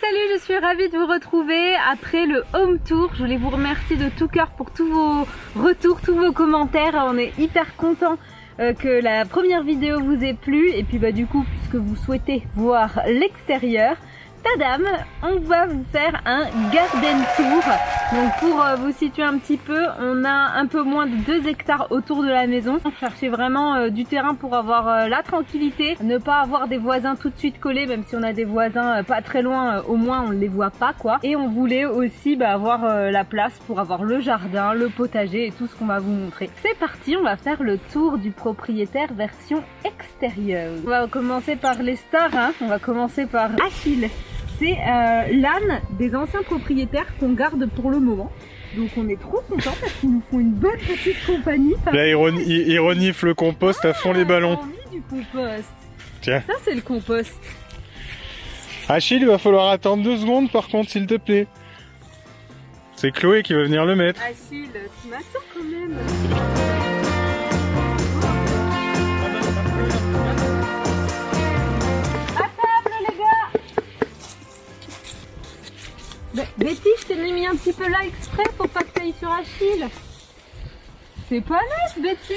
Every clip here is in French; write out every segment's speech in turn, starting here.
Salut, je suis ravie de vous retrouver après le home tour. Je voulais vous remercier de tout cœur pour tous vos retours, tous vos commentaires. On est hyper contents que la première vidéo vous ait plu. Et puis du coup, puisque vous souhaitez voir l'extérieur, tadam, on va vous faire un garden tour. Donc pour vous situer un petit peu, on a un peu moins de 2 hectares autour de la maison. On cherchait vraiment du terrain pour avoir la tranquillité, ne pas avoir des voisins tout de suite collés, même si on a des voisins pas très loin, au moins on ne les voit pas quoi. Et on voulait aussi avoir la place pour avoir le jardin, le potager et tout ce qu'on va vous montrer. C'est parti, on va faire le tour du propriétaire version extérieure. On va commencer par les stars, hein. On va commencer par Achille. C'est l'âne des anciens propriétaires qu'on garde pour le moment. Donc on est trop contents parce qu'ils nous font une bonne petite compagnie. Là il renifle le compost à fond les ballons. J'ai envie du compost. Tiens. Ça c'est le compost. Achille, il va falloir attendre 2 secondes par contre s'il te plaît. C'est Chloé qui va venir le mettre. Achille, tu m'attends quand même. Betty, je t'ai mis un petit peu là exprès pour pas que tu ailles sur Achille. C'est pas net, Betty.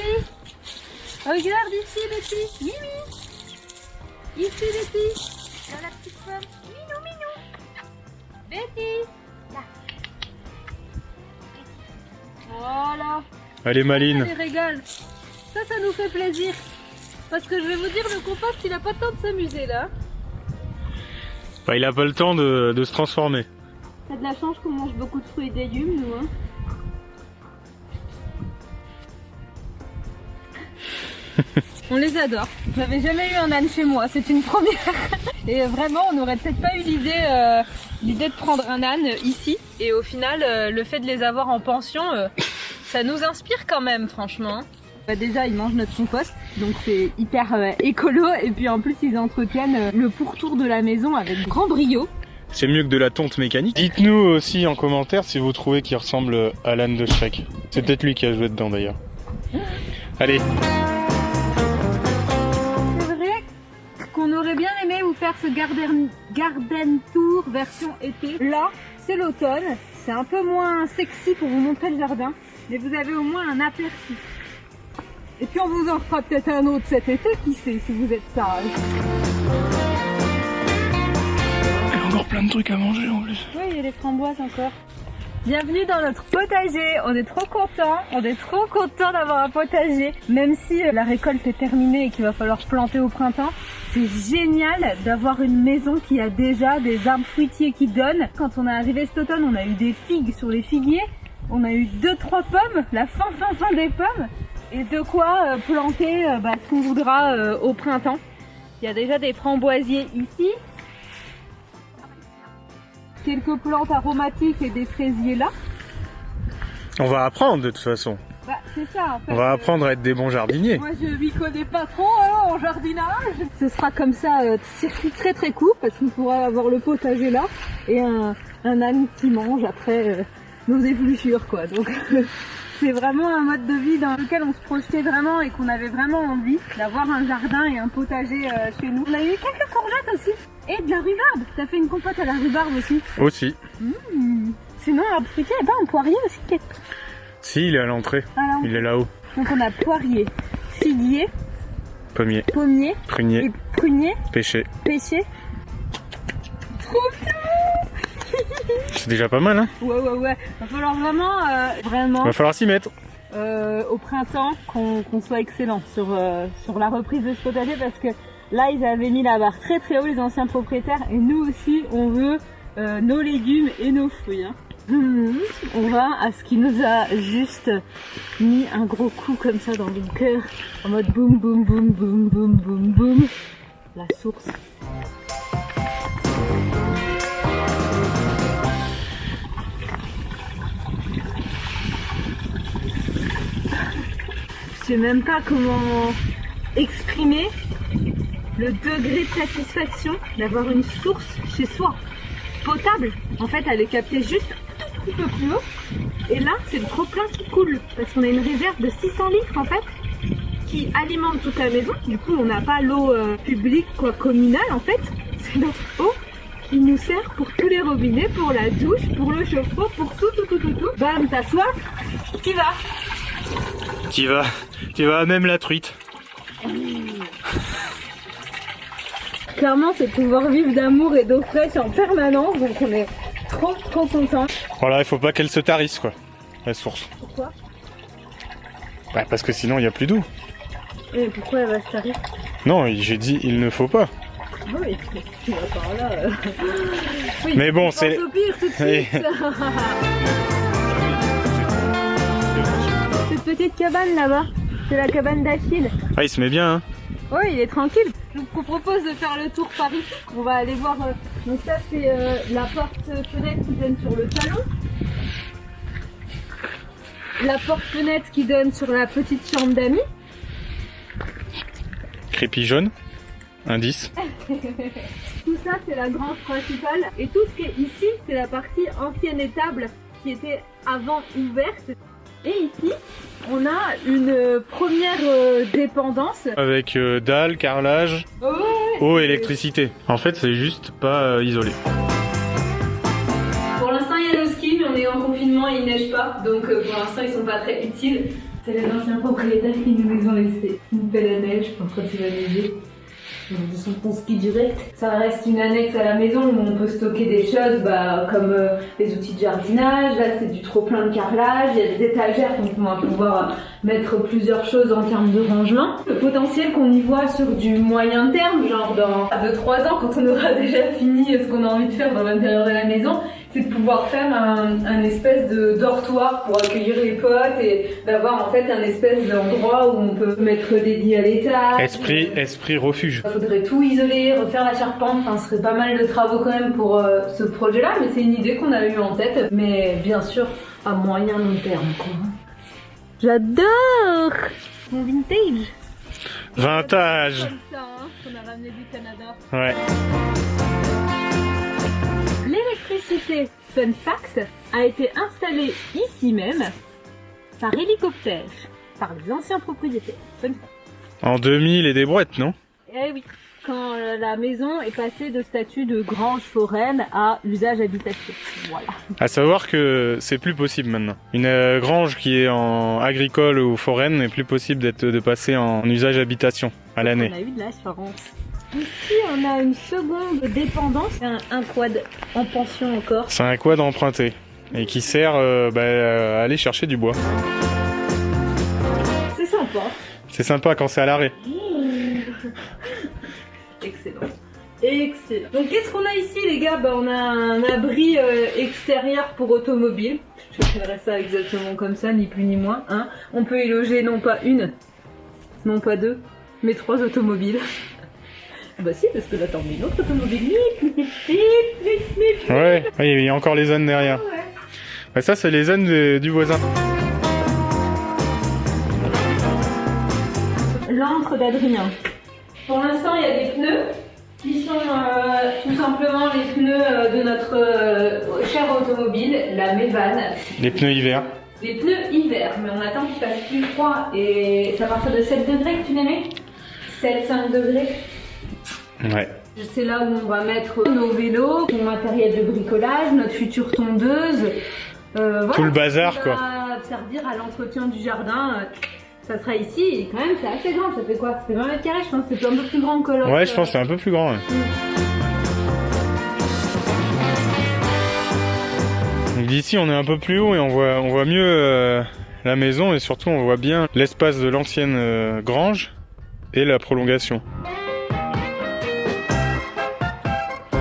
Regarde ici, Betty. Mimi. Ici, Betty. Là, la petite femme. Minou, minou. Betty. Là. Voilà. Elle est maline. Ça les régale. Ça nous fait plaisir. Parce que je vais vous dire, le compost, il a pas le temps de s'amuser là. Bah, il a pas le temps de se transformer. T'as de la chance qu'on mange beaucoup de fruits et légumes, nous, hein. On les adore. J'avais jamais eu un âne chez moi, c'est une première. Et vraiment, on n'aurait peut-être pas eu l'idée de prendre un âne ici. Et au final, le fait de les avoir en pension, ça nous inspire quand même, franchement. Déjà, ils mangent notre compost, donc c'est hyper écolo. Et puis en plus, ils entretiennent le pourtour de la maison avec grand brio. C'est mieux que de la tonte mécanique. Dites-nous aussi en commentaire si vous trouvez qu'il ressemble à l'âne de Shrek. C'est peut-être lui qui a joué dedans d'ailleurs. Allez. C'est vrai qu'on aurait bien aimé vous faire ce garden tour version été. Là, c'est l'automne. C'est un peu moins sexy pour vous montrer le jardin, mais vous avez au moins un aperçu. Et puis on vous en fera peut-être un autre cet été, qui sait, si vous êtes sage. Encore plein de trucs à manger en plus. Oui, il y a des framboises encore. Bienvenue dans notre potager. On est trop contents d'avoir un potager. Même si la récolte est terminée et qu'il va falloir planter au printemps, c'est génial d'avoir une maison qui a déjà des arbres fruitiers qui donnent. Quand on est arrivé cet automne, on a eu des figues sur les figuiers. On a eu 2-3 pommes, la fin des pommes. Et de quoi planter ce qu'on voudra au printemps. Il y a déjà des framboisiers ici. Quelques plantes aromatiques et des fraisiers là. On va apprendre de toute façon. C'est ça en fait. On va apprendre à être des bons jardiniers. Moi je m'y connais pas trop en jardinage. Ce sera comme ça, circuit très court parce qu'on pourra avoir le potager là et un âne qui mange après nos épluchures quoi. Donc c'est vraiment un mode de vie dans lequel on se projetait vraiment et qu'on avait vraiment envie d'avoir un jardin et un potager chez nous. On a eu quelques courgettes aussi. Et de la rhubarbe. T'as fait une compote à la rhubarbe aussi. Aussi. Sinon, arbre fruitier, il n'y a pas un poirier aussi qui est... Si, il est à l'entrée. Il est là-haut. Donc on a poirier, figuier, pommier, prunier, pêcher. Trop bien. C'est déjà pas mal, hein. Ouais. Va falloir vraiment... Va falloir s'y mettre. Au printemps, qu'on soit excellent sur la reprise de ce potager parce que là, ils avaient mis la barre très haut, les anciens propriétaires, et nous aussi, on veut nos légumes et nos fruits. Hein. On va à ce qui nous a juste mis un gros coup comme ça dans le cœur, en mode boum, boum, boum, boum, boum, boum, boum. La source. Je sais même pas comment exprimer le degré de satisfaction d'avoir une source chez soi, potable. En fait, elle est captée juste un petit peu plus haut. Et là, c'est le trop-plein qui coule. Parce qu'on a une réserve de 600 litres en fait, qui alimente toute la maison. Du coup, on n'a pas l'eau publique, quoi, communale en fait. C'est notre eau il nous sert pour tous les robinets, pour la douche, pour le chauffe-eau, pour tout. Bam, t'as soif, t'y vas. Tu vas même la truite. Clairement, c'est pouvoir vivre d'amour et d'eau fraîche en permanence, donc on est trop contents. Voilà, il faut pas qu'elle se tarisse quoi, la source. Pourquoi? Bah parce que sinon il y a plus d'eau. Et pourquoi elle va se tarir? Non, j'ai dit il ne faut pas. Oui, tu vas par là. Oui, mais bon, c'est au pire tout de suite. Cette petite cabane là-bas, c'est la cabane d'Achille. Ah, il se met bien, hein. Oui, il est tranquille. Je vous propose de faire le tour par ici. On va aller voir. Donc ça, c'est la porte-fenêtre qui donne sur le salon. La porte-fenêtre qui donne sur la petite chambre d'amis. Crépi jaune, indice. Tout ça, c'est la grange principale. Et tout ce qui est ici, c'est la partie ancienne étable qui était avant ouverte. Et ici, on a une première dépendance. Avec dalle, carrelage, eau et électricité. En fait, c'est juste pas isolé. Pour l'instant, il y a nos skis, mais on est en confinement et il neige pas. Donc pour l'instant, ils sont pas très utiles. C'est les anciens propriétaires qui nous les ont laissés. Ils nous paient la neige quand il va neiger. De son ski direct. Ça reste une annexe à la maison où on peut stocker des choses comme les outils de jardinage. Là c'est du trop plein de carrelage, il y a des étagères donc on va pouvoir mettre plusieurs choses en termes de rangement. Le potentiel qu'on y voit sur du moyen terme, genre dans 2-3 ans quand on aura déjà fini ce qu'on a envie de faire dans l'intérieur de la maison, c'est de pouvoir faire un espèce de dortoir pour accueillir les potes et d'avoir en fait un espèce d'endroit où on peut mettre des lits à l'étage. Esprit refuge. Il faudrait tout isoler, refaire la charpente, enfin ce serait pas mal de travaux quand même pour ce projet-là, mais c'est une idée qu'on a eue en tête, mais bien sûr à moyen long terme quoi. J'adore mon vintage. Vintage. Comme ça, hein, qu'on a ramené du Canada. Ouais. L'électricité, fun fact, a été installée ici même par hélicoptère, par les anciens propriétaires. Fun fact. En 2000 et des brouettes, non? Eh oui, quand la maison est passée de statut de grange foraine à usage habitation. Voilà. À savoir que c'est plus possible maintenant. Une grange qui est en agricole ou foraine n'est plus possible de passer en usage habitation à l'année. On a eu de la chance. Ici, on a une seconde dépendance, un quad en pension encore. C'est un quad emprunté et qui sert à aller chercher du bois. C'est sympa. C'est sympa quand c'est à l'arrêt. Excellent. Excellent. Donc qu'est-ce qu'on a ici les gars? On a un abri extérieur pour automobile. Je ferai ça exactement comme ça, ni plus ni moins. Hein. On peut y loger non pas une, non pas deux, mais 3 automobiles. Bah si, parce que là t'en mets une autre automobile. Ouais, il y a encore les zones derrière. Ouais. Bah, ça c'est les zones du voisin. L'encre d'Adrien. Pour l'instant, il y a des pneus qui sont tout simplement les pneus de notre chère automobile, la Mévan. Les pneus hiver. Les pneus hiver, mais on attend qu'il fasse plus froid et c'est à partir de 7 degrés que tu les mets 7-5 degrés. Ouais. C'est là où on va mettre nos vélos, mon matériel de bricolage, notre future tondeuse. Voilà, tout le bazar quoi. Ça va servir à l'entretien du jardin. Ça sera ici, et quand même c'est assez grand, ça fait quoi? C'est 20 mètres carrés je pense, c'est un peu plus grand que l'autre. Ouais, je pense que c'est un peu plus grand. Ouais. Donc d'ici on est un peu plus haut et on voit mieux la maison et surtout on voit bien l'espace de l'ancienne grange et la prolongation.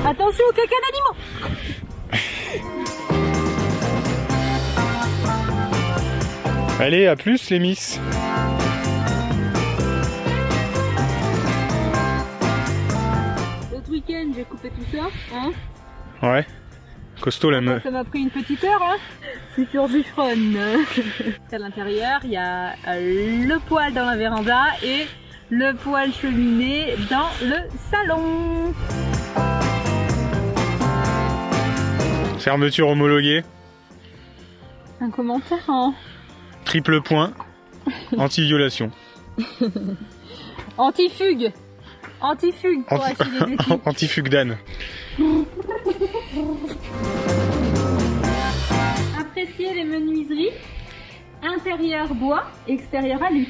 Attention au caca d'animaux. Allez, à plus les miss. L'autre week-end j'ai coupé tout ça, hein. Ouais, costaud la meuf. Ça m'a pris une petite heure, hein. Future bûcheronne. À l'intérieur, il y a le poêle dans la véranda et le poêle cheminée dans le salon. Fermeture homologuée. Un commentaire, hein. Triple point. Anti-violation. Anti-fugue. Antifugue pour acheter les défis. Antifugue d'âne. Appréciez les menuiseries. Intérieur bois, extérieur alu.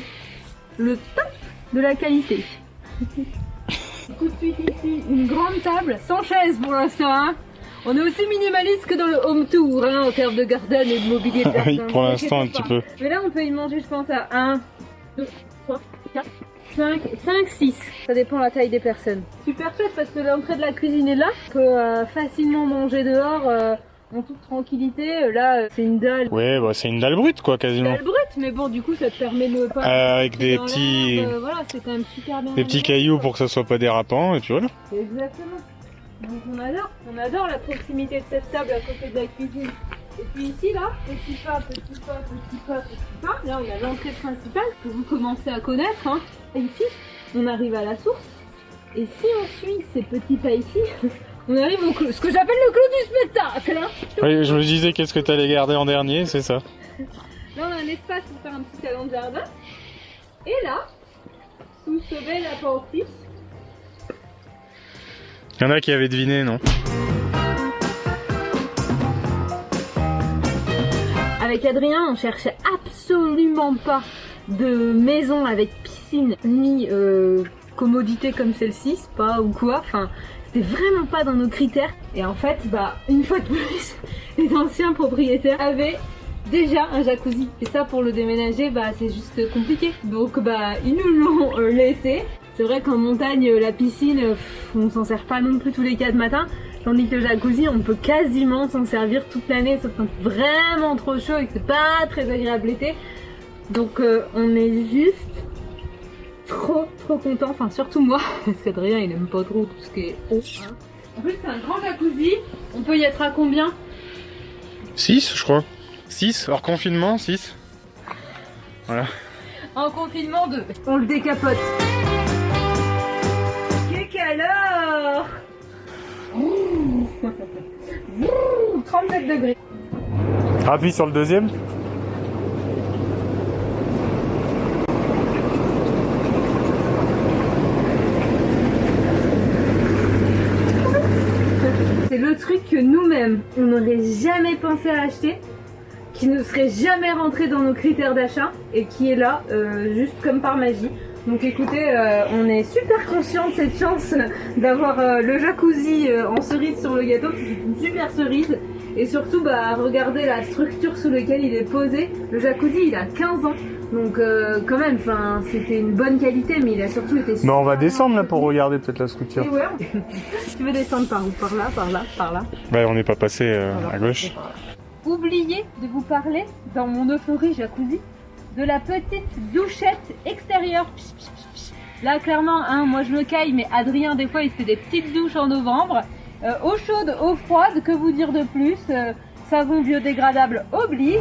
Le top de la qualité. Tout de suite ici, une grande table, sans chaise pour l'instant. Hein. On est aussi minimaliste que dans le home tour, hein, en termes de garden et de mobilier de Oui, jardin. pour l'instant un petit peu. Mais là, on peut y manger, je pense, à 1, 2, 3, 4, 5, 6. Ça dépend de la taille des personnes. Super chouette parce que l'entrée de la cuisine est là. On peut facilement manger dehors en toute tranquillité. Là, c'est une dalle. Ouais, bah, c'est une dalle brute quoi, quasiment. Dalle brute, mais bon, du coup, ça te permet de pas. Avec des dans petits. l'herbe. Voilà, c'est quand même super bien. Des petits cailloux pour que ça soit pas dérapant, et puis voilà. Exactement. Donc on adore la proximité de cette table à côté de la cuisine. Et puis ici là, petit pas, petit pas, petit pas, petit pas. Là on a l'entrée principale que vous commencez à connaître. Hein. Et ici, on arrive à la source. Et si on suit ces petits pas ici, on arrive au clos, ce que j'appelle le clos du spectacle. Hein. Oui, je me disais qu'est-ce que t'allais garder en dernier, c'est ça. Là on a un espace pour faire un petit salon de jardin. Et là, sous ce bel appentis, Il y en a qui avaient deviné, non? avec Adrien, on cherchait absolument pas de maison avec piscine ni commodité comme celle-ci, spa ou quoi. Enfin, c'était vraiment pas dans nos critères. Et en fait, bah, une fois de plus, les anciens propriétaires avaient déjà un jacuzzi. Et ça, pour le déménager, bah, c'est juste compliqué. Donc, bah, ils nous l'ont laissé. C'est vrai qu'en montagne, la piscine, on s'en sert pas non plus tous les 4 matins. Tandis que le jacuzzi, on peut quasiment s'en servir toute l'année, sauf quand c'est vraiment trop chaud et que c'est pas très agréable l'été. Donc on est juste trop content, enfin surtout moi, parce qu'Adrien il aime pas trop tout ce qui est haut. Hein. En plus c'est un grand jacuzzi, on peut y être à combien? 6 je crois. 6, hors confinement, 6. Voilà. En confinement 2, on le décapote. Qu'est-ce alors? 37 degrés. Appuie sur le deuxième. C'est le truc que nous-mêmes, on n'aurait jamais pensé à acheter, qui ne serait jamais rentré dans nos critères d'achat et qui est là, juste comme par magie. Donc écoutez, on est super conscient de cette chance d'avoir le jacuzzi en cerise sur le gâteau, c'est une super cerise. Et surtout, bah, regardez la structure sous laquelle il est posé. Le jacuzzi, il a 15 ans. Donc quand même, c'était une bonne qualité, mais il a surtout été super. Non, on va descendre là pour regarder peut-être la structure. Et ouais, tu veux descendre par où? Par là, par là, par là? Bah, on n'est pas passé à gauche. Oubliez de vous parler, dans mon euphorie jacuzzi, de la petite douchette extérieure. Là, clairement, hein, moi je me caille, mais Adrien, des fois, il se fait des petites douches en novembre. Eau chaude, eau froide, que vous dire de plus? Savon biodégradable oblige.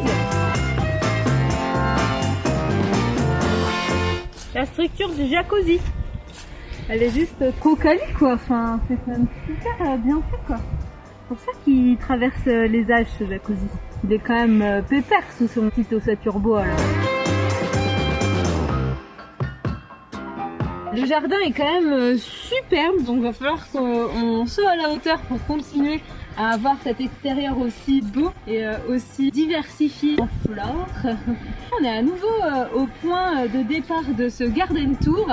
La structure du jacuzzi, elle est juste trop quali quoi, enfin c'est quand même super bien fait quoi. C'est pour ça qu'il traverse les âges ce jacuzzi. Il est quand même pépère sous son petit ossature bois là. Le jardin est quand même superbe, donc il va falloir qu'on soit à la hauteur pour continuer à avoir cet extérieur aussi beau et aussi diversifié en flore. On est à nouveau au point de départ de ce garden tour.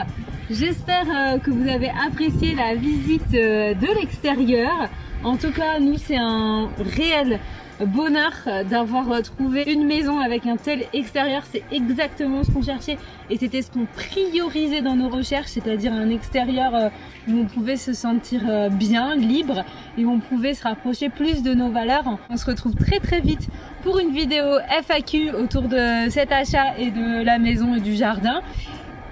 J'espère que vous avez apprécié la visite de l'extérieur. En tout cas, nous, c'est un réel bonheur d'avoir trouvé une maison avec un tel extérieur. C'est exactement ce qu'on cherchait et c'était ce qu'on priorisait dans nos recherches, c'est-à-dire un extérieur où on pouvait se sentir bien, libre et où on pouvait se rapprocher plus de nos valeurs. On se retrouve très vite pour une vidéo FAQ autour de cet achat et de la maison et du jardin.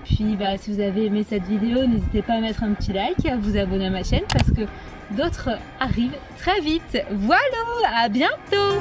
Puis bah, si vous avez aimé cette vidéo, n'hésitez pas à mettre un petit like, à vous abonner à ma chaîne parce que d'autres arrivent très vite. Voilà, à bientôt!